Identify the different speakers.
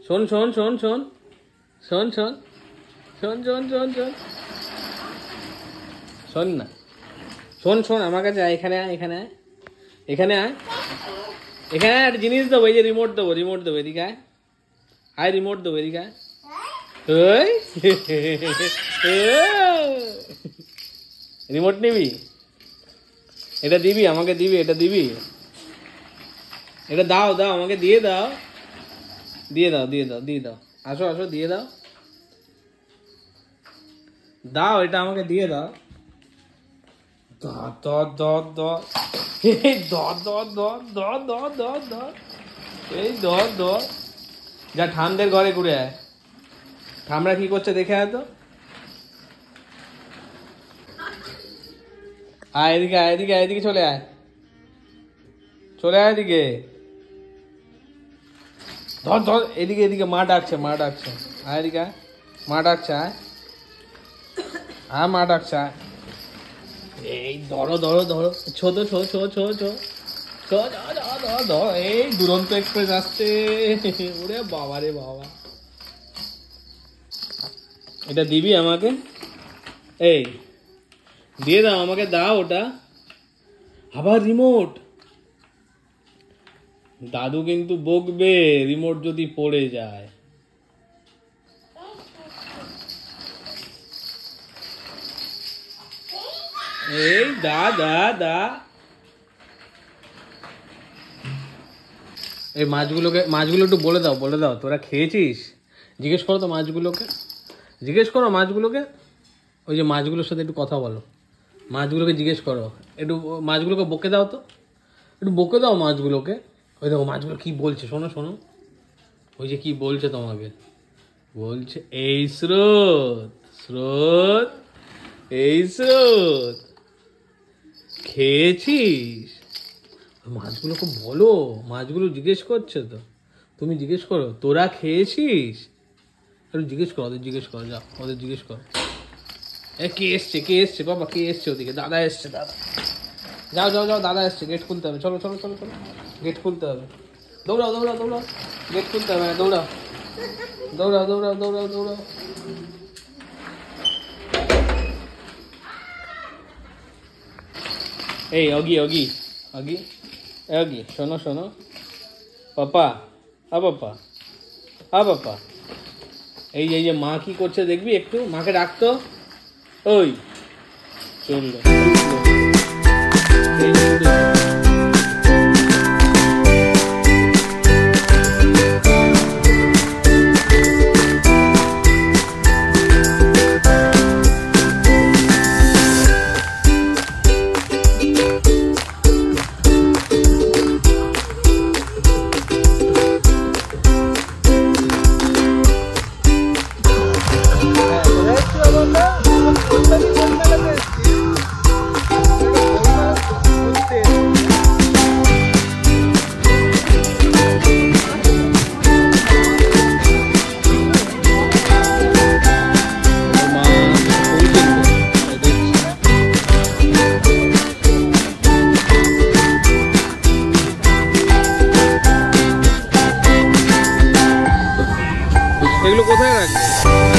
Speaker 1: শোন শোন শোন শোন শোন শোন শোন শোন শোন শোন শোন না, শোন শোন আমার কাছে আয়, এখানে আয়, এখানে আয়, এখানে আয়, এখানে আয়, একটা জিনিস দেবো, এই যে রিমোট দেবো, রিমোট দেবো, এদিকে আয়, আয় রিমোট দেবো, এদিকে আয়। ওই রিমোট নিবি? এটা দিবি আমাকে, দিবি, এটা দিবি, এটা দাও, দাও আমাকে, দিয়ে দাও, দিয়ে দাও, দিয়ে দাও, দিয়ে দাও, আসো আসো, দিয়ে দাও, দাও, এটা আমাকে দিয়ে দাও। যা ঠামদের ঘরে ঘুরে আয়, ঠামরা কি করছে দেখে আয় তো। আয় এদিকে, আয় এদিকে, এদিকে চলে আয়, চলে আয় এদিকে, ধর ধর, এদিকে এদিকে, মা ডাকছে, মা ডাকছে, আয় এদিকে আয়, মা ডাকছে, আয় আয়, মা ডাকছে, আয়। এই ধরো ধরো ধরো, ছোট ছো ছো ছো ছো ছো, ধর, এই দুরন্ত এক্সপ্রেস আসছে, ওরে বাবা রে বাবা। এটা দিবি আমাকে, এই দিয়ে দাও আমাকে, দাও ওটা। আবার রিমোট, দাদু কিন্তু বকবে রিমোট যদি পড়ে যায়। এই দা দা দা, এই মাছগুলোকে, মাছগুলো একটু বলে দাও, বলে দাও, তোরা খেয়েছিস? জিজ্ঞেস করো তো মাছগুলোকে, জিজ্ঞেস করো মাছগুলোকে, ওই যে মাছগুলোর সাথে একটু কথা বলো, মাছগুলোকে জিজ্ঞেস করো, একটু মাছগুলোকে বকে দাও তো, একটু বকে দাও মাছগুলোকে। ওই দেখো মাছগুলো কি বলছে, শোনো শোনো, ওই যে কি বলছে তোমাকে, বলছে এই স্রোত, স্রোত, এই স্রোত, খেয়েছিস? মাছগুলোকে বলো, মাছগুলো জিজ্ঞেস করছে তো, তুমি জিজ্ঞেস করো তোরা খেয়েছিস, একটু জিজ্ঞেস করো, ওদের জিজ্ঞেস করো, যাও ওদের জিজ্ঞেস করো। এ কে এসছে, কে এসছে বাবা, কে এসছে ওদিকে? দাদা এসছে, দাদা, যাও যাও যাও, দাদা এসছে, গেট খুলতে হবে, চলো চলো চলো চলো, গেট খুলতে হবে, দৌড়াও দৌড়াও দৌড়াও, গেট খুলতে হবে, দৌড়াও দৌড়াও দৌড়াও দৌড়াও দৌড়াও। এই অগি অগি অগি, অগি শোনো শোনো, পাপা, আ পাপা, আ পাপা, এই যে মা কি করছে দেখবি একটু, মাকে ডাকতো, ওই চললো। এগুলো কোথায় রাখবে?